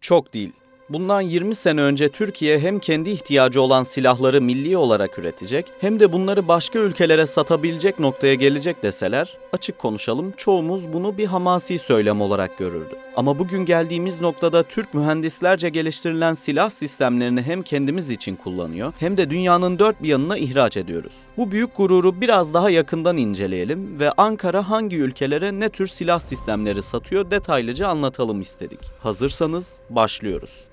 Çok değil. Bundan 20 sene önce Türkiye hem kendi ihtiyacı olan silahları milli olarak üretecek hem de bunları başka ülkelere satabilecek noktaya gelecek deseler, açık konuşalım, çoğumuz bunu bir hamasi söylem olarak görürdü. Ama bugün geldiğimiz noktada Türk mühendislerce geliştirilen silah sistemlerini hem kendimiz için kullanıyor hem de dünyanın dört bir yanına ihraç ediyoruz. Bu büyük gururu biraz daha yakından inceleyelim ve Ankara hangi ülkelere ne tür silah sistemleri satıyor detaylıca anlatalım istedik. Hazırsanız başlıyoruz.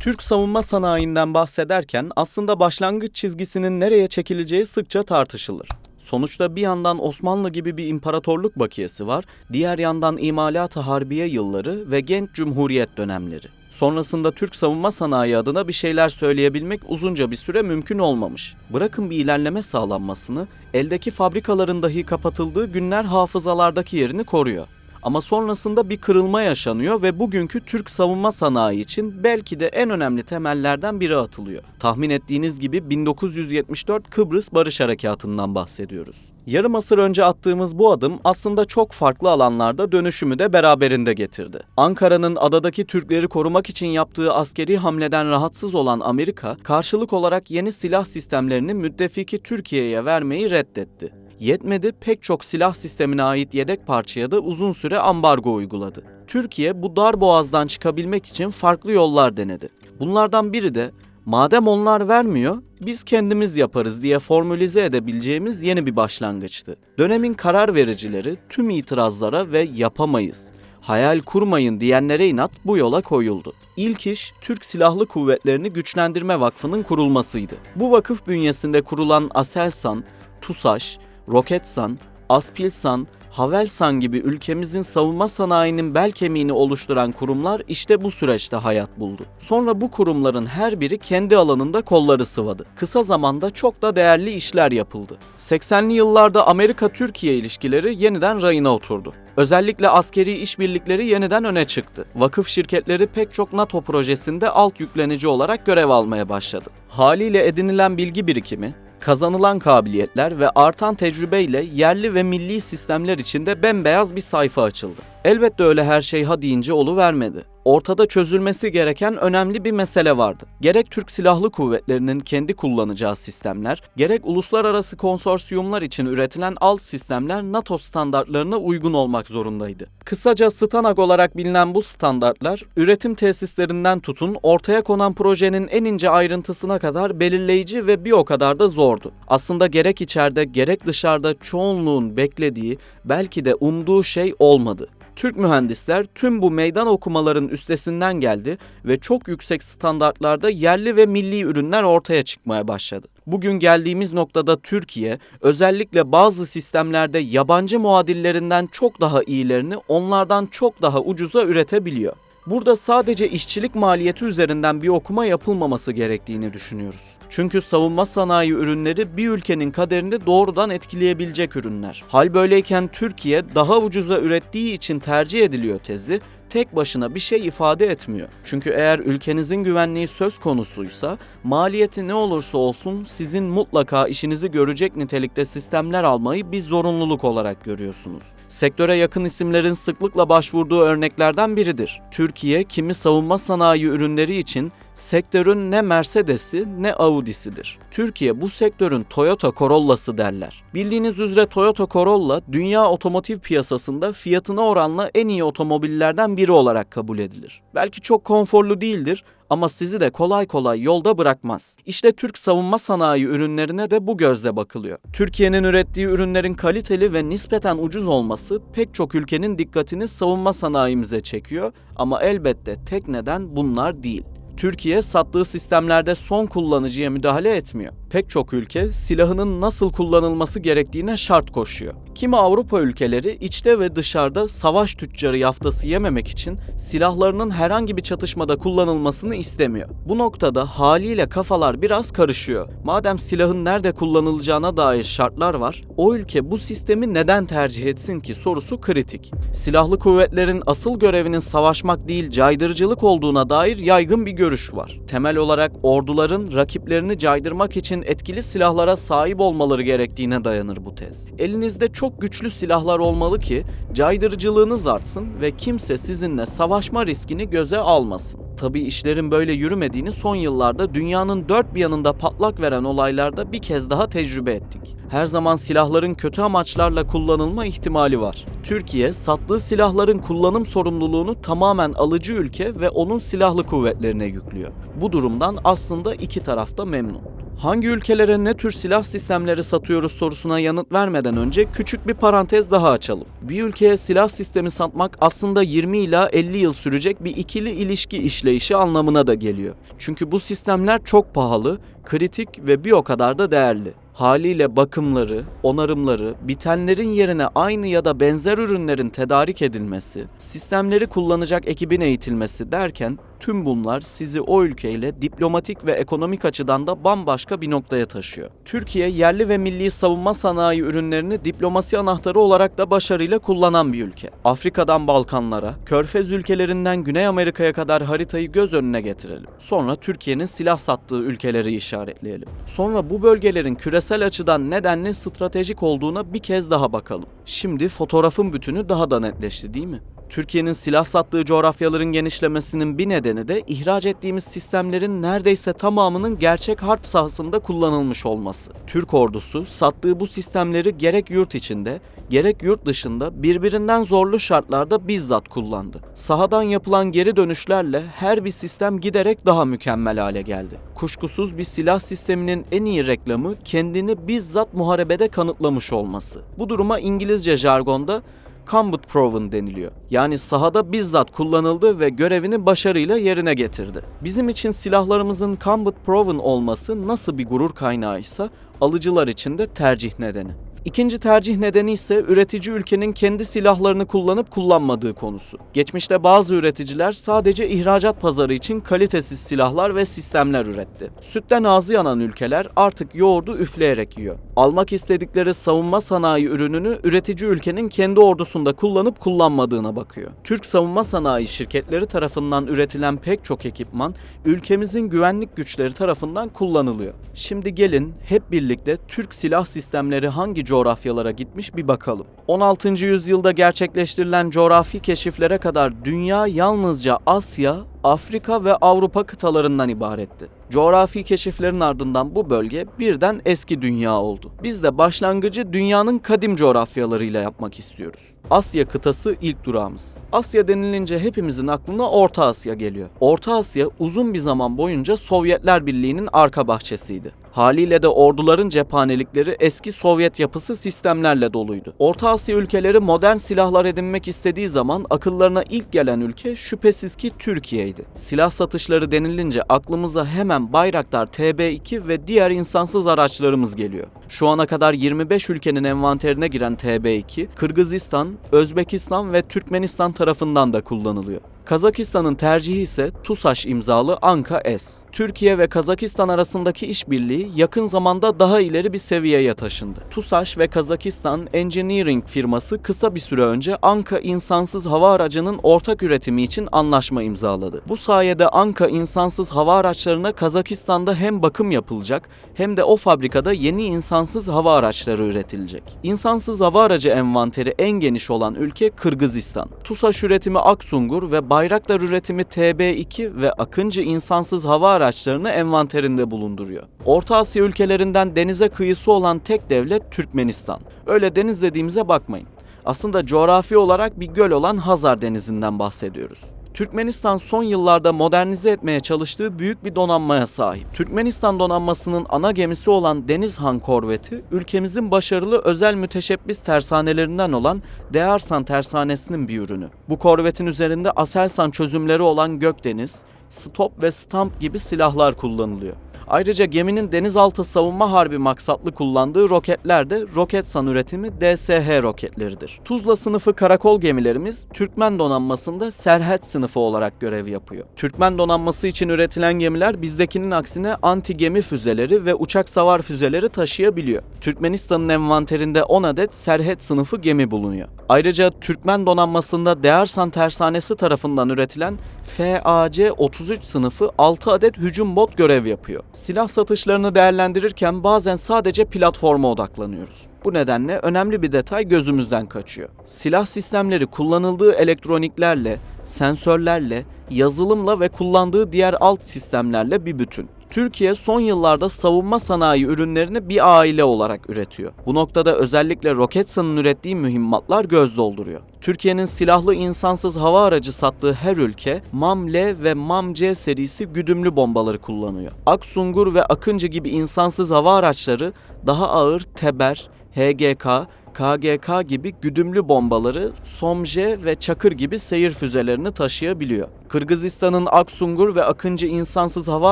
Türk savunma sanayinden bahsederken aslında başlangıç çizgisinin nereye çekileceği sıkça tartışılır. Sonuçta bir yandan Osmanlı gibi bir imparatorluk bakiyesi var, diğer yandan İmalat-ı Harbiye yılları ve genç Cumhuriyet dönemleri. Sonrasında Türk savunma sanayi adına bir şeyler söyleyebilmek uzunca bir süre mümkün olmamış. Bırakın bir ilerleme sağlanmasını, eldeki fabrikaların dahi kapatıldığı günler hafızalardaki yerini koruyor. Ama sonrasında bir kırılma yaşanıyor ve bugünkü Türk savunma sanayi için belki de en önemli temellerden biri atılıyor. Tahmin ettiğiniz gibi 1974 Kıbrıs Barış Harekatı'ndan bahsediyoruz. Yarım asır önce attığımız bu adım aslında çok farklı alanlarda dönüşümü de beraberinde getirdi. Ankara'nın adadaki Türkleri korumak için yaptığı askeri hamleden rahatsız olan Amerika, karşılık olarak yeni silah sistemlerini müttefiki Türkiye'ye vermeyi reddetti. Yetmedi, pek çok silah sistemine ait yedek parçaya da uzun süre ambargo uyguladı. Türkiye bu dar boğazdan çıkabilmek için farklı yollar denedi. Bunlardan biri de madem onlar vermiyor, biz kendimiz yaparız diye formülize edebileceğimiz yeni bir başlangıçtı. Dönemin karar vericileri tüm itirazlara ve yapamayız, hayal kurmayın diyenlere inat bu yola koyuldu. İlk iş Türk Silahlı Kuvvetlerini Güçlendirme Vakfı'nın kurulmasıydı. Bu vakıf bünyesinde kurulan Aselsan, TUSAŞ, Roketsan, Aspilsan, Havelsan gibi ülkemizin savunma sanayinin bel kemiğini oluşturan kurumlar işte bu süreçte hayat buldu. Sonra bu kurumların her biri kendi alanında kolları sıvadı. Kısa zamanda çok da değerli işler yapıldı. 80'li yıllarda Amerika-Türkiye ilişkileri yeniden rayına oturdu. Özellikle askeri işbirlikleri yeniden öne çıktı. Vakıf şirketleri pek çok NATO projesinde alt yüklenici olarak görev almaya başladı. Haliyle edinilen bilgi birikimi, kazanılan kabiliyetler ve artan tecrübeyle yerli ve milli sistemler içinde bembeyaz bir sayfa açıldı. Elbette öyle her şey ha deyince oluvermedi. Ortada çözülmesi gereken önemli bir mesele vardı. Gerek Türk Silahlı Kuvvetleri'nin kendi kullanacağı sistemler, gerek uluslararası konsorsiyumlar için üretilen alt sistemler NATO standartlarına uygun olmak zorundaydı. Kısaca STANAG olarak bilinen bu standartlar, üretim tesislerinden tutun ortaya konan projenin en ince ayrıntısına kadar belirleyici ve bir o kadar da zordu. Aslında gerek içeride gerek dışarıda çoğunluğun beklediği, belki de umduğu şey olmadı. Türk mühendisler tüm bu meydan okumaların üstesinden geldi ve çok yüksek standartlarda yerli ve milli ürünler ortaya çıkmaya başladı. Bugün geldiğimiz noktada Türkiye özellikle bazı sistemlerde yabancı muadillerinden çok daha iyilerini onlardan çok daha ucuza üretebiliyor. Burada sadece işçilik maliyeti üzerinden bir okuma yapılmaması gerektiğini düşünüyoruz. Çünkü savunma sanayi ürünleri bir ülkenin kaderini doğrudan etkileyebilecek ürünler. Hal böyleyken Türkiye daha ucuza ürettiği için tercih ediliyor tezi tek başına bir şey ifade etmiyor. Çünkü eğer ülkenizin güvenliği söz konusuysa maliyeti ne olursa olsun sizin mutlaka işinizi görecek nitelikte sistemler almayı bir zorunluluk olarak görüyorsunuz. Sektöre yakın isimlerin sıklıkla başvurduğu örneklerden biridir. Türkiye kimi savunma sanayi ürünleri için sektörün ne Mercedes'i ne Audi'sidir. Türkiye bu sektörün Toyota Corolla'sı derler. Bildiğiniz üzere Toyota Corolla dünya otomotiv piyasasında fiyatına oranla en iyi otomobillerden biri olarak kabul edilir. Belki çok konforlu değildir ama sizi de kolay kolay yolda bırakmaz. İşte Türk savunma sanayi ürünlerine de bu gözle bakılıyor. Türkiye'nin ürettiği ürünlerin kaliteli ve nispeten ucuz olması pek çok ülkenin dikkatini savunma sanayimize çekiyor ama elbette tek neden bunlar değil. Türkiye sattığı sistemlerde son kullanıcıya müdahale etmiyor. Pek çok ülke silahının nasıl kullanılması gerektiğine şart koşuyor. Kimi Avrupa ülkeleri içte ve dışarıda savaş tüccarı yaftası yememek için silahlarının herhangi bir çatışmada kullanılmasını istemiyor. Bu noktada haliyle kafalar biraz karışıyor. Madem silahın nerede kullanılacağına dair şartlar var, o ülke bu sistemi neden tercih etsin ki sorusu kritik. Silahlı kuvvetlerin asıl görevinin savaşmak değil caydırıcılık olduğuna dair yaygın bir görüş var. Temel olarak orduların rakiplerini caydırmak için etkili silahlara sahip olmaları gerektiğine dayanır bu tez. Elinizde çok güçlü silahlar olmalı ki caydırıcılığınız artsın ve kimse sizinle savaşma riskini göze almasın. Tabii işlerin böyle yürümediğini son yıllarda dünyanın dört bir yanında patlak veren olaylarda bir kez daha tecrübe ettik. Her zaman silahların kötü amaçlarla kullanılma ihtimali var. Türkiye, sattığı silahların kullanım sorumluluğunu tamamen alıcı ülke ve onun silahlı kuvvetlerine yüklüyor. Bu durumdan aslında iki taraf da memnun. Hangi ülkelere ne tür silah sistemleri satıyoruz sorusuna yanıt vermeden önce küçük bir parantez daha açalım. Bir ülkeye silah sistemi satmak aslında 20 ila 50 yıl sürecek bir ikili ilişki işleyişi anlamına da geliyor. Çünkü bu sistemler çok pahalı, kritik ve bir o kadar da değerli. Haliyle bakımları, onarımları, bitenlerin yerine aynı ya da benzer ürünlerin tedarik edilmesi, sistemleri kullanacak ekibin eğitilmesi derken tüm bunlar sizi o ülkeyle diplomatik ve ekonomik açıdan da bambaşka bir noktaya taşıyor. Türkiye, yerli ve milli savunma sanayi ürünlerini diplomasi anahtarı olarak da başarıyla kullanan bir ülke. Afrika'dan Balkanlara, Körfez ülkelerinden Güney Amerika'ya kadar haritayı göz önüne getirelim. Sonra Türkiye'nin silah sattığı ülkeleri işaretleyelim. Sonra bu bölgelerin küresel açıdan nedenli stratejik olduğuna bir kez daha bakalım. Şimdi fotoğrafın bütünü daha da netleşti, değil mi? Türkiye'nin silah sattığı coğrafyaların genişlemesinin bir nedeni de ihraç ettiğimiz sistemlerin neredeyse tamamının gerçek harp sahasında kullanılmış olması. Türk ordusu sattığı bu sistemleri gerek yurt içinde, gerek yurt dışında birbirinden zorlu şartlarda bizzat kullandı. Sahadan yapılan geri dönüşlerle her bir sistem giderek daha mükemmel hale geldi. Kuşkusuz bir silah sisteminin en iyi reklamı kendini bizzat muharebede kanıtlamış olması. Bu duruma İngilizce jargonda combat proven deniliyor. Yani sahada bizzat kullanıldı ve görevini başarıyla yerine getirdi. Bizim için silahlarımızın combat proven olması nasıl bir gurur kaynağıysa alıcılar için de tercih nedeni. İkinci tercih nedeni ise üretici ülkenin kendi silahlarını kullanıp kullanmadığı konusu. Geçmişte bazı üreticiler sadece ihracat pazarı için kalitesiz silahlar ve sistemler üretti. Sütten ağzı yanan ülkeler artık yoğurdu üfleyerek yiyor. Almak istedikleri savunma sanayi ürününü üretici ülkenin kendi ordusunda kullanıp kullanmadığına bakıyor. Türk savunma sanayi şirketleri tarafından üretilen pek çok ekipman ülkemizin güvenlik güçleri tarafından kullanılıyor. Şimdi gelin hep birlikte Türk silah sistemleri hangi coğrafyalara gitmiş bir bakalım. 16. yüzyılda gerçekleştirilen coğrafi keşiflere kadar dünya yalnızca Asya, Afrika ve Avrupa kıtalarından ibaretti. Coğrafi keşiflerin ardından bu bölge birden eski dünya oldu. Biz de başlangıcı dünyanın kadim coğrafyalarıyla yapmak istiyoruz. Asya kıtası ilk durağımız. Asya denilince hepimizin aklına Orta Asya geliyor. Orta Asya uzun bir zaman boyunca Sovyetler Birliği'nin arka bahçesiydi. Haliyle de orduların cephanelikleri eski Sovyet yapısı sistemlerle doluydu. Orta Asya ülkeleri modern silahlar edinmek istediği zaman akıllarına ilk gelen ülke şüphesiz ki Türkiye'ydi. Silah satışları denilince aklımıza hemen Bayraktar TB2 ve diğer insansız araçlarımız geliyor. Şu ana kadar 25 ülkenin envanterine giren TB2, Kırgızistan, Özbekistan ve Türkmenistan tarafından da kullanılıyor. Kazakistan'ın tercihi ise TUSAŞ imzalı Anka-S. Türkiye ve Kazakistan arasındaki işbirliği yakın zamanda daha ileri bir seviyeye taşındı. TUSAŞ ve Kazakistan Engineering firması kısa bir süre önce Anka insansız hava aracının ortak üretimi için anlaşma imzaladı. Bu sayede Anka insansız hava araçlarına Kazakistan'da hem bakım yapılacak hem de o fabrikada yeni insansız hava araçları üretilecek. İnsansız hava aracı envanteri en geniş olan ülke Kırgızistan. TUSAŞ üretimi Aksungur ve Bayraktar üretimi TB2 ve Akıncı insansız hava araçlarını envanterinde bulunduruyor. Orta Asya ülkelerinden denize kıyısı olan tek devlet Türkmenistan. Öyle deniz dediğimize bakmayın. Aslında coğrafi olarak bir göl olan Hazar Denizi'nden bahsediyoruz. Türkmenistan son yıllarda modernize etmeye çalıştığı büyük bir donanmaya sahip. Türkmenistan donanmasının ana gemisi olan Denizhan korveti, ülkemizin başarılı özel müteşebbis tersanelerinden olan Dearsan tersanesinin bir ürünü. Bu korvetin üzerinde Aselsan çözümleri olan Gökdeniz, Stop ve Stamp gibi silahlar kullanılıyor. Ayrıca geminin denizaltı savunma harbi maksatlı kullandığı roketler de Roketsan üretimi DSH roketleridir. Tuzla sınıfı karakol gemilerimiz Türkmen donanmasında Serhet sınıfı olarak görev yapıyor. Türkmen donanması için üretilen gemiler bizdekinin aksine anti gemi füzeleri ve uçak savar füzeleri taşıyabiliyor. Türkmenistan'ın envanterinde 10 adet Serhet sınıfı gemi bulunuyor. Ayrıca Türkmen donanmasında Dearsan tersanesi tarafından üretilen FAC-33 sınıfı 6 adet hücum bot görev yapıyor. Silah satışlarını değerlendirirken bazen sadece platforma odaklanıyoruz. Bu nedenle önemli bir detay gözümüzden kaçıyor. Silah sistemleri kullanıldığı elektroniklerle, sensörlerle, yazılımla ve kullandığı diğer alt sistemlerle bir bütün. Türkiye son yıllarda savunma sanayi ürünlerini bir aile olarak üretiyor. Bu noktada özellikle Roketsan'ın ürettiği mühimmatlar göz dolduruyor. Türkiye'nin silahlı insansız hava aracı sattığı her ülke MAM-L ve MAM-C serisi güdümlü bombaları kullanıyor. Aksungur ve Akıncı gibi insansız hava araçları daha ağır Teber, HGK, KGK gibi güdümlü bombaları, SOMJ ve Çakır gibi seyir füzelerini taşıyabiliyor. Kırgızistan'ın Aksungur ve Akıncı insansız hava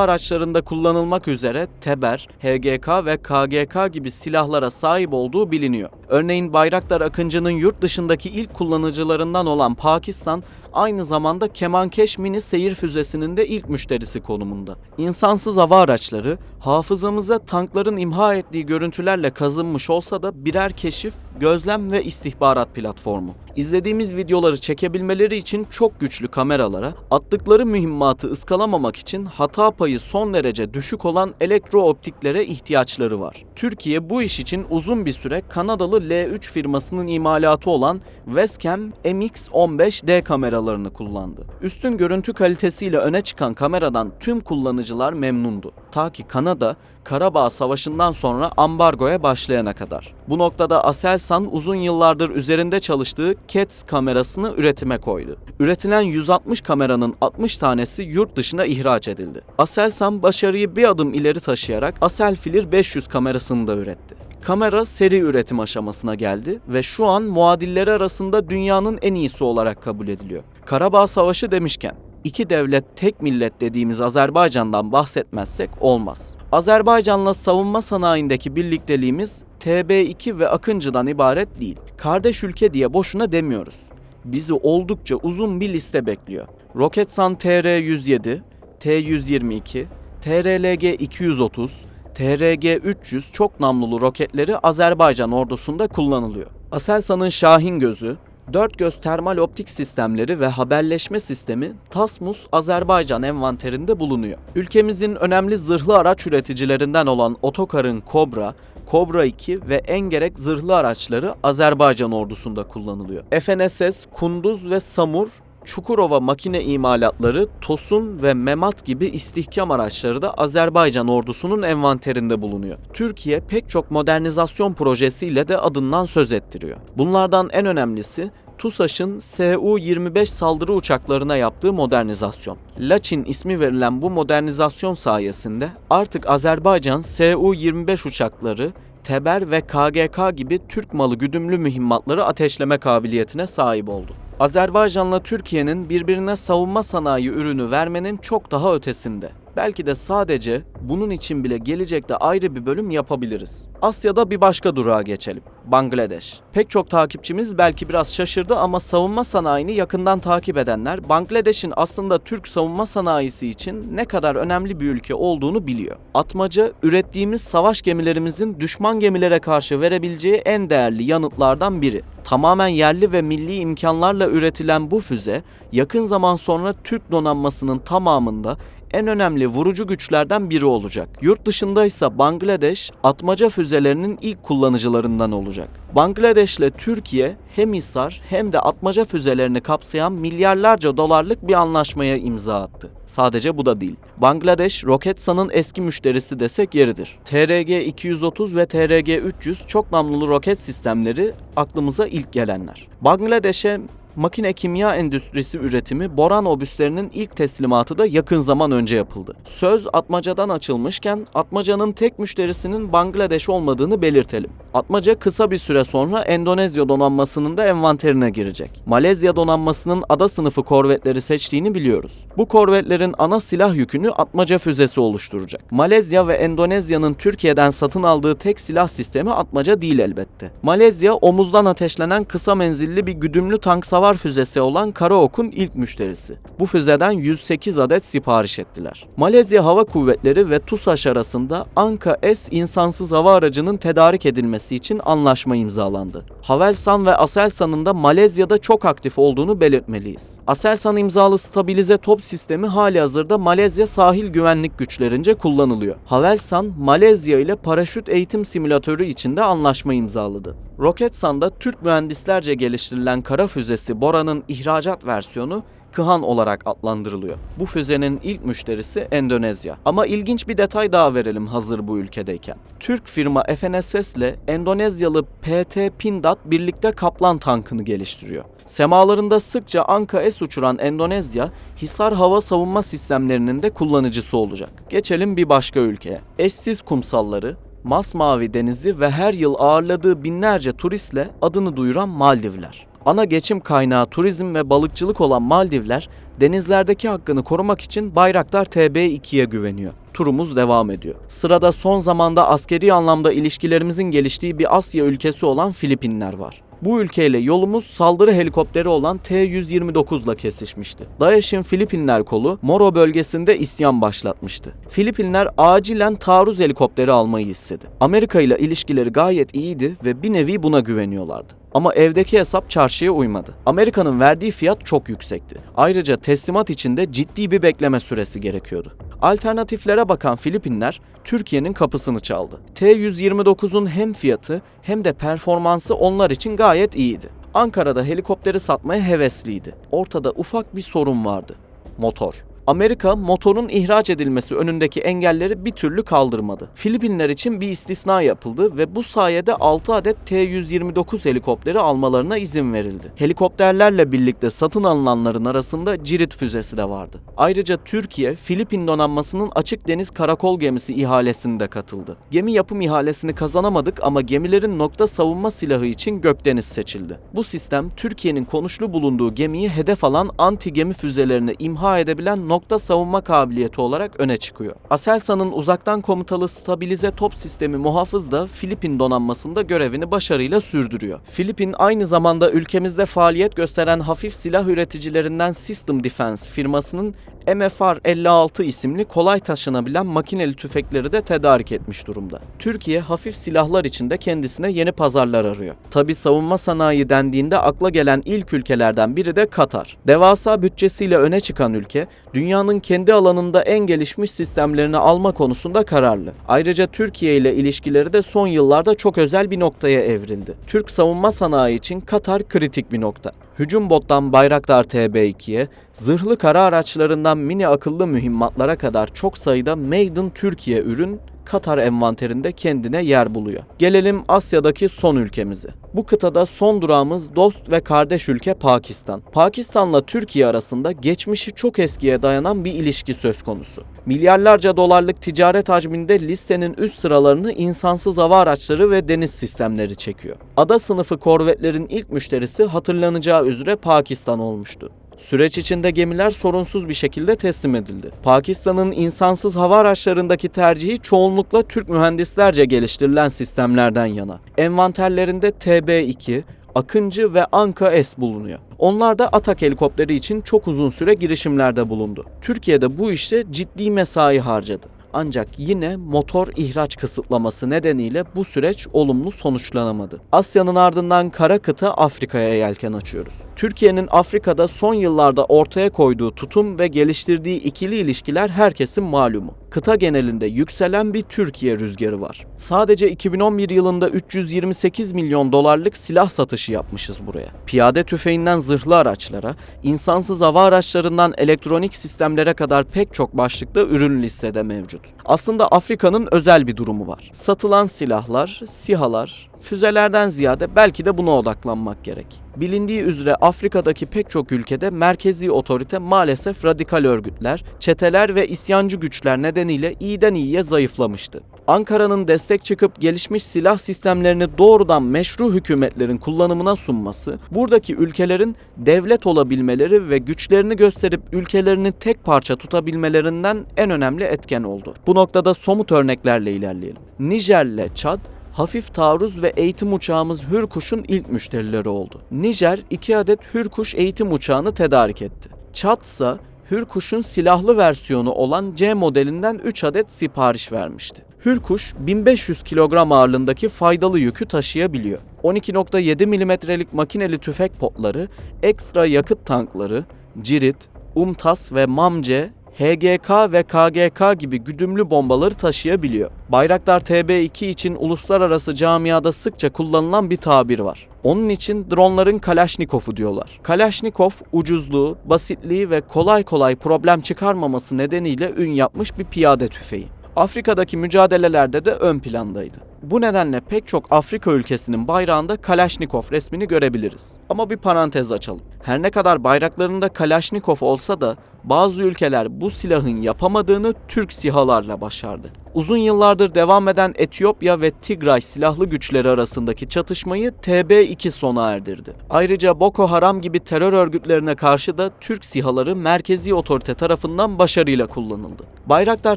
araçlarında kullanılmak üzere Teber, HGK ve KGK gibi silahlara sahip olduğu biliniyor. Örneğin Bayraktar Akıncı'nın yurt dışındaki ilk kullanıcılarından olan Pakistan, aynı zamanda Kemankeş mini seyir füzesinin de ilk müşterisi konumunda. İnsansız hava araçları, hafızamıza tankların imha ettiği görüntülerle kazınmış olsa da birer keşif, gözlem ve istihbarat platformu. İzlediğimiz videoları çekebilmeleri için çok güçlü kameralara, attıkları mühimmatı ıskalamamak için hata payı son derece düşük olan elektrooptiklere ihtiyaçları var. Türkiye bu iş için uzun bir süre Kanadalı L3 firmasının imalatı olan Westcam MX-15D kameralarını kullandı. Üstün görüntü kalitesiyle öne çıkan kameradan tüm kullanıcılar memnundu. Ta ki Kanada, Karabağ Savaşı'ndan sonra ambargoya başlayana kadar. Bu noktada Aselsan uzun yıllardır üzerinde çalıştığı CATS kamerasını üretime koydu. Üretilen 160 kameranın 60 tanesi yurt dışına ihraç edildi. Aselsan başarıyı bir adım ileri taşıyarak Aselfilir 500 kamerasını da üretti. Kamera seri üretim aşamasına geldi ve şu an muadilleri arasında dünyanın en iyisi olarak kabul ediliyor. Karabağ Savaşı demişken, İki devlet tek millet dediğimiz Azerbaycan'dan bahsetmezsek olmaz. Azerbaycan'la savunma sanayindeki birlikteliğimiz TB2 ve Akıncı'dan ibaret değil. Kardeş ülke diye boşuna demiyoruz. Bizi oldukça uzun bir liste bekliyor. Roketsan TR-107, T-122, TRLG-230, TRG-300 çok namlulu roketleri Azerbaycan ordusunda kullanılıyor. Aselsan'ın Şahin Gözü, Dört göz termal optik sistemleri ve haberleşme sistemi TASMUS Azerbaycan envanterinde bulunuyor. Ülkemizin önemli zırhlı araç üreticilerinden olan Otokar'ın Kobra, Kobra 2 ve Engerek zırhlı araçları Azerbaycan ordusunda kullanılıyor. FNSS, Kunduz ve Samur, Çukurova makine imalatları, Tosun ve Memat gibi istihkam araçları da Azerbaycan ordusunun envanterinde bulunuyor. Türkiye pek çok modernizasyon projesiyle de adından söz ettiriyor. Bunlardan en önemlisi TUSAŞ'ın Su-25 saldırı uçaklarına yaptığı modernizasyon. Laçin ismi verilen bu modernizasyon sayesinde artık Azerbaycan Su-25 uçakları, Teber ve KGK gibi Türk malı güdümlü mühimmatları ateşleme kabiliyetine sahip oldu. Azerbaycan'la Türkiye'nin birbirine savunma sanayi ürünü vermenin çok daha ötesinde. Belki de sadece bunun için bile gelecekte ayrı bir bölüm yapabiliriz. Asya'da bir başka durağa geçelim. Bangladeş. Pek çok takipçimiz belki biraz şaşırdı ama savunma sanayini yakından takip edenler Bangladeş'in aslında Türk savunma sanayisi için ne kadar önemli bir ülke olduğunu biliyor. Atmaca, ürettiğimiz savaş gemilerimizin düşman gemilere karşı verebileceği en değerli yanıtlardan biri. Tamamen yerli ve milli imkanlarla üretilen bu füze, yakın zaman sonra Türk donanmasının tamamında en önemli vurucu güçlerden biri olacak. Yurt dışında ise Bangladeş, atmaca füzelerinin ilk kullanıcılarından olacak. Bangladeş ile Türkiye hem İSAR hem de atmaca füzelerini kapsayan milyarlarca dolarlık bir anlaşmaya imza attı. Sadece bu da değil. Bangladeş, Roketsan'ın eski müşterisi desek yeridir. TRG-230 ve TRG-300 çok namlulu roket sistemleri aklımıza ilk gelenler. Bangladeş'e makine kimya endüstrisi üretimi boran obüslerinin ilk teslimatı da yakın zaman önce yapıldı. Söz Atmaca'dan açılmışken Atmaca'nın tek müşterisinin Bangladeş olmadığını belirtelim. Atmaca kısa bir süre sonra Endonezya donanmasının da envanterine girecek. Malezya donanmasının ada sınıfı korvetleri seçtiğini biliyoruz. Bu korvetlerin ana silah yükünü Atmaca füzesi oluşturacak. Malezya ve Endonezya'nın Türkiye'den satın aldığı tek silah sistemi Atmaca değil elbette. Malezya omuzdan ateşlenen kısa menzilli bir güdümlü tank savaş canavar füzesi olan Karaok'un ilk müşterisi. Bu füzeden 108 adet sipariş ettiler. Malezya Hava Kuvvetleri ve TUSAŞ arasında Anka-S insansız hava aracının tedarik edilmesi için anlaşma imzalandı. Havelsan ve Aselsan'ın da Malezya'da çok aktif olduğunu belirtmeliyiz. Aselsan imzalı stabilize top sistemi halihazırda Malezya sahil güvenlik güçlerince kullanılıyor. Havelsan, Malezya ile paraşüt eğitim simülatörü içinde anlaşma imzaladı. Roketsan'da Türk mühendislerce geliştirilen kara füzesi Bora'nın ihracat versiyonu Kıhan olarak adlandırılıyor. Bu füzenin ilk müşterisi Endonezya. Ama ilginç bir detay daha verelim hazır bu ülkedeyken. Türk firma FNSS ile Endonezyalı PT Pindad birlikte Kaplan tankını geliştiriyor. Semalarında sıkça Anka-S uçuran Endonezya, Hisar hava savunma sistemlerinin de kullanıcısı olacak. Geçelim bir başka ülkeye. Eşsiz kumsalları, masmavi denizi ve her yıl ağırladığı binlerce turistle adını duyuran Maldivler. Ana geçim kaynağı turizm ve balıkçılık olan Maldivler, denizlerdeki hakkını korumak için Bayraktar TB2'ye güveniyor. Turumuz devam ediyor. Sırada son zamanda askeri anlamda ilişkilerimizin geliştiği bir Asya ülkesi olan Filipinler var. Bu ülkeyle yolumuz saldırı helikopteri olan T-129 ile kesişmişti. DAEŞ'in Filipinler kolu Moro bölgesinde isyan başlatmıştı. Filipinler acilen taarruz helikopteri almayı istedi. Amerika ile ilişkileri gayet iyiydi ve bir nevi buna güveniyorlardı. Ama evdeki hesap çarşıya uymadı. Amerika'nın verdiği fiyat çok yüksekti. Ayrıca teslimat için de ciddi bir bekleme süresi gerekiyordu. Alternatiflere bakan Filipinler, Türkiye'nin kapısını çaldı. T-129'un hem fiyatı hem de performansı onlar için gayet iyiydi. Ankara'da helikopteri satmaya hevesliydi. Ortada ufak bir sorun vardı: motor. Amerika, motorun ihraç edilmesi önündeki engelleri bir türlü kaldırmadı. Filipinler için bir istisna yapıldı ve bu sayede 6 adet T-129 helikopteri almalarına izin verildi. Helikopterlerle birlikte satın alınanların arasında Cirit füzesi de vardı. Ayrıca Türkiye, Filipin donanmasının açık deniz karakol gemisi ihalesine katıldı. Gemi yapım ihalesini kazanamadık ama gemilerin nokta savunma silahı için Gökdeniz seçildi. Bu sistem, Türkiye'nin konuşlu bulunduğu gemiyi hedef alan anti-gemi füzelerini imha edebilen nokta savunma kabiliyeti olarak öne çıkıyor. Aselsan'ın uzaktan komutalı stabilize top sistemi Muhafız da Filipin donanmasında görevini başarıyla sürdürüyor. Filipin aynı zamanda ülkemizde faaliyet gösteren hafif silah üreticilerinden System Defense firmasının MFR-56 isimli kolay taşınabilen makineli tüfekleri de tedarik etmiş durumda. Türkiye hafif silahlar için de kendisine yeni pazarlar arıyor. Tabi savunma sanayi dendiğinde akla gelen ilk ülkelerden biri de Katar. Devasa bütçesiyle öne çıkan ülke, dünyanın kendi alanında en gelişmiş sistemlerini alma konusunda kararlı. Ayrıca Türkiye ile ilişkileri de son yıllarda çok özel bir noktaya evrildi. Türk savunma sanayi için Katar kritik bir nokta. Hücum bottan Bayraktar TB2'ye, zırhlı kara araçlarından mini akıllı mühimmatlara kadar çok sayıda Made in Türkiye ürün Katar envanterinde kendine yer buluyor. Gelelim Asya'daki son ülkemize. Bu kıtada son durağımız dost ve kardeş ülke Pakistan. Pakistan'la Türkiye arasında geçmişi çok eskiye dayanan bir ilişki söz konusu. Milyarlarca dolarlık ticaret hacminde listenin üst sıralarını insansız hava araçları ve deniz sistemleri çekiyor. Ada sınıfı korvetlerin ilk müşterisi hatırlanacağı üzere Pakistan olmuştu. Süreç içinde gemiler sorunsuz bir şekilde teslim edildi. Pakistan'ın insansız hava araçlarındaki tercihi çoğunlukla Türk mühendislerce geliştirilen sistemlerden yana. Envanterlerinde TB2, Akıncı ve Anka-S bulunuyor. Onlar da Atak helikopteri için çok uzun süre girişimlerde bulundu. Türkiye'de bu işte ciddi mesai harcadı. Ancak yine motor ihraç kısıtlaması nedeniyle bu süreç olumlu sonuçlanamadı. Asya'nın ardından kara kıta Afrika'ya yelken açıyoruz. Türkiye'nin Afrika'da son yıllarda ortaya koyduğu tutum ve geliştirdiği ikili ilişkiler herkesin malumu. Kıta genelinde yükselen bir Türkiye rüzgarı var. Sadece 2011 yılında 328 milyon dolarlık silah satışı yapmışız buraya. Piyade tüfeğinden zırhlı araçlara, insansız hava araçlarından elektronik sistemlere kadar pek çok başlıkta ürün listede mevcut. Aslında Afrika'nın özel bir durumu var. Satılan silahlar, SİHA'lar, füzelerden ziyade belki de buna odaklanmak gerek. Bilindiği üzere Afrika'daki pek çok ülkede merkezi otorite maalesef radikal örgütler, çeteler ve isyancı güçler nedeniyle iyiden iyiye zayıflamıştı. Ankara'nın destek çıkıp gelişmiş silah sistemlerini doğrudan meşru hükümetlerin kullanımına sunması, buradaki ülkelerin devlet olabilmeleri ve güçlerini gösterip ülkelerini tek parça tutabilmelerinden en önemli etken oldu. Bu noktada somut örneklerle ilerleyelim. Nijer'le Çad, Hafif taarruz ve eğitim uçağımız Hürkuş'un ilk müşterileri oldu. Nijer 2 adet Hürkuş eğitim uçağını tedarik etti. Çad ise Hürkuş'un silahlı versiyonu olan C modelinden 3 adet sipariş vermişti. Hürkuş 1500 kilogram ağırlığındaki faydalı yükü taşıyabiliyor. 12.7 milimetrelik makineli tüfek potları, ekstra yakıt tankları, cirit, UMTAS ve MAMC, HGK ve KGK gibi güdümlü bombaları taşıyabiliyor. Bayraktar TB2 için uluslararası camiada sıkça kullanılan bir tabir var. Onun için dronların Kalaşnikov'u diyorlar. Kalaşnikov, ucuzluğu, basitliği ve kolay kolay problem çıkarmaması nedeniyle ün yapmış bir piyade tüfeği. Afrika'daki mücadelelerde de ön plandaydı. Bu nedenle pek çok Afrika ülkesinin bayrağında Kalaşnikov resmini görebiliriz. Ama bir parantez açalım. Her ne kadar bayraklarında Kalaşnikov olsa da bazı ülkeler bu silahın yapamadığını Türk SİHA'larla başardı. Uzun yıllardır devam eden Etiyopya ve Tigray silahlı güçleri arasındaki çatışmayı TB2 sona erdirdi. Ayrıca Boko Haram gibi terör örgütlerine karşı da Türk SİHA'ları merkezi otorite tarafından başarıyla kullanıldı. Bayraktar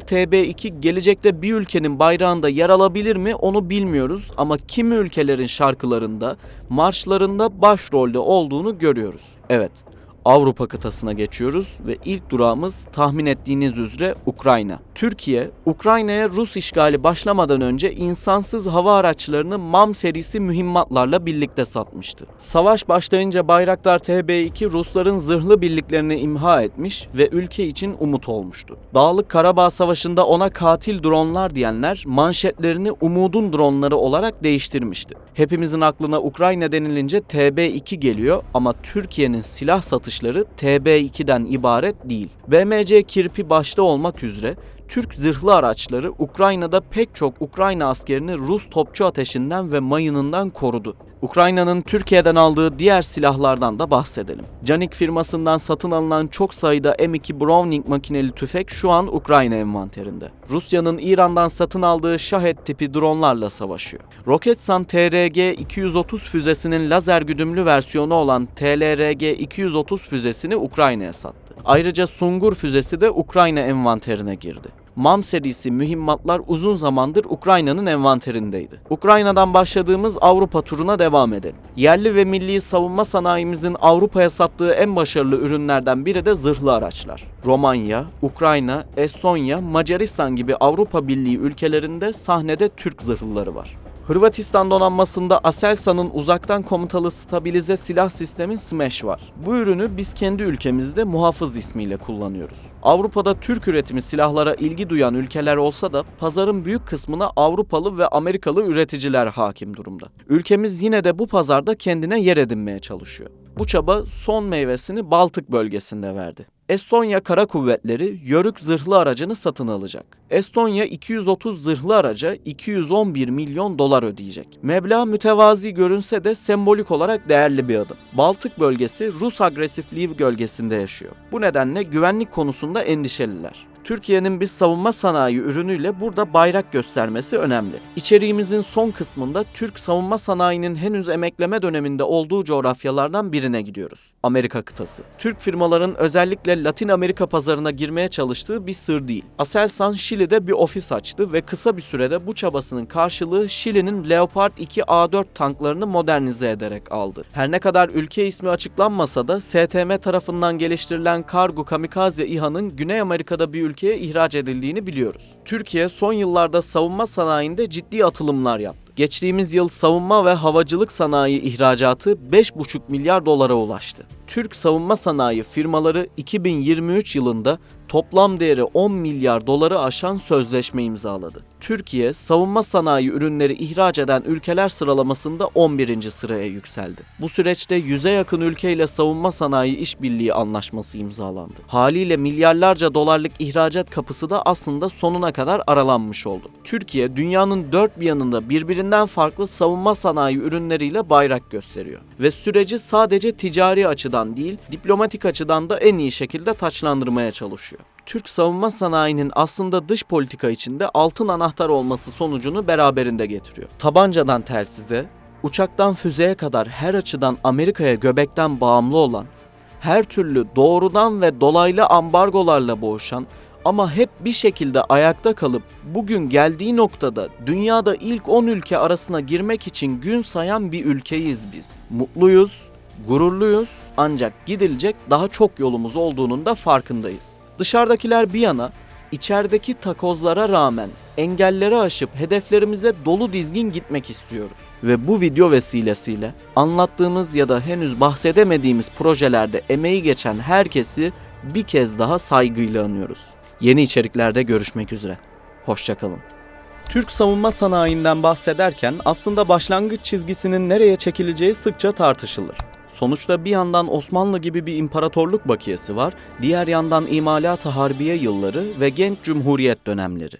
TB2 gelecekte bir ülkenin bayrağında yer alabilir mi onu bilmiyoruz ama kimi ülkelerin şarkılarında, marşlarında başrolde olduğunu görüyoruz. Evet, Avrupa kıtasına geçiyoruz ve ilk durağımız tahmin ettiğiniz üzere Ukrayna. Türkiye, Ukrayna'ya Rus işgali başlamadan önce insansız hava araçlarını MAM serisi mühimmatlarla birlikte satmıştı. Savaş başlayınca Bayraktar TB2 Rusların zırhlı birliklerini imha etmiş ve ülke için umut olmuştu. Dağlık Karabağ Savaşı'nda ona katil dronlar diyenler manşetlerini umudun dronları olarak değiştirmişti. Hepimizin aklına Ukrayna denilince TB2 geliyor ama Türkiye'nin silah satışları TB2'den ibaret değil. BMC Kirpi başta olmak üzere Türk zırhlı araçları Ukrayna'da pek çok Ukrayna askerini Rus topçu ateşinden ve mayınından korudu. Ukrayna'nın Türkiye'den aldığı diğer silahlardan da bahsedelim. Canik firmasından satın alınan çok sayıda M2 Browning makineli tüfek şu an Ukrayna envanterinde. Rusya'nın İran'dan satın aldığı Shahed tipi dronlarla savaşıyor. Roketsan TRG-230 füzesinin lazer güdümlü versiyonu olan TLRG-230 füzesini Ukrayna'ya sattı. Ayrıca Sungur füzesi de Ukrayna envanterine girdi. MAM serisi mühimmatlar uzun zamandır Ukrayna'nın envanterindeydi. Ukrayna'dan başladığımız Avrupa turuna devam edelim. Yerli ve milli savunma sanayimizin Avrupa'ya sattığı en başarılı ürünlerden biri de zırhlı araçlar. Romanya, Ukrayna, Estonya, Macaristan gibi Avrupa Birliği ülkelerinde sahnede Türk zırhlıları var. Hırvatistan donanmasında Aselsan'ın uzaktan komutalı stabilize silah sistemi Smash var. Bu ürünü biz kendi ülkemizde Muhafız ismiyle kullanıyoruz. Avrupa'da Türk üretimi silahlara ilgi duyan ülkeler olsa da pazarın büyük kısmına Avrupalı ve Amerikalı üreticiler hakim durumda. Ülkemiz yine de bu pazarda kendine yer edinmeye çalışıyor. Bu çaba son meyvesini Baltık bölgesinde verdi. Estonya Kara Kuvvetleri Yörük zırhlı aracını satın alacak. Estonya 230 zırhlı araca 211 milyon dolar ödeyecek. Meblağ mütevazi görünse de sembolik olarak değerli bir adım. Baltık bölgesi Rus agresifliği gölgesinde yaşıyor. Bu nedenle güvenlik konusunda endişeliler. Türkiye'nin bir savunma sanayi ürünüyle burada bayrak göstermesi önemli. İçeriğimizin son kısmında Türk savunma sanayinin henüz emekleme döneminde olduğu coğrafyalardan birine gidiyoruz. Amerika kıtası. Türk firmaların özellikle Latin Amerika pazarına girmeye çalıştığı bir sır değil. Aselsan Şili'de bir ofis açtı ve kısa bir sürede bu çabasının karşılığı Şili'nin Leopard 2 A4 tanklarını modernize ederek aldı. Her ne kadar ülke ismi açıklanmasa da STM tarafından geliştirilen kargo kamikaze İHA'nın Güney Amerika'da bir ülkeye ihraç edildiğini biliyoruz. Türkiye son yıllarda savunma sanayinde ciddi atılımlar yaptı. Geçtiğimiz yıl savunma ve havacılık sanayi ihracatı 5,5 milyar dolara ulaştı. Türk savunma sanayi firmaları 2023 yılında toplam değeri 10 milyar doları aşan sözleşme imzaladı. Türkiye, savunma sanayi ürünleri ihraç eden ülkeler sıralamasında 11. sıraya yükseldi. Bu süreçte 100'e yakın ülkeyle savunma sanayi işbirliği anlaşması imzalandı. Haliyle milyarlarca dolarlık ihracat kapısı da aslında sonuna kadar aralanmış oldu. Türkiye, dünyanın dört bir yanında birbirinden farklı savunma sanayi ürünleriyle bayrak gösteriyor. Ve süreci sadece ticari açıdan değil, diplomatik açıdan da en iyi şekilde taçlandırmaya çalışıyor. Türk savunma sanayinin aslında dış politika içinde altın anahtar olması sonucunu beraberinde getiriyor. Tabancadan telsize, uçaktan füzeye kadar her açıdan Amerika'ya göbekten bağımlı olan, her türlü doğrudan ve dolaylı ambargolarla boğuşan, Ama hep bir şekilde ayakta kalıp bugün geldiği noktada dünyada ilk 10 ülke arasına girmek için gün sayan bir ülkeyiz biz. Mutluyuz, gururluyuz ancak gidilecek daha çok yolumuz olduğunun da farkındayız. Dışarıdakiler bir yana, içerideki takozlara rağmen engelleri aşıp hedeflerimize dolu dizgin gitmek istiyoruz. Ve bu video vesilesiyle anlattığımız ya da henüz bahsedemediğimiz projelerde emeği geçen herkesi bir kez daha saygıyla anıyoruz. Yeni içeriklerde görüşmek üzere. Hoşça kalın. Türk savunma sanayinden bahsederken aslında başlangıç çizgisinin nereye çekileceği sıkça tartışılır. Sonuçta bir yandan Osmanlı gibi bir imparatorluk bakiyesi var, diğer yandan imalat-ı harbiye yılları ve genç cumhuriyet dönemleri.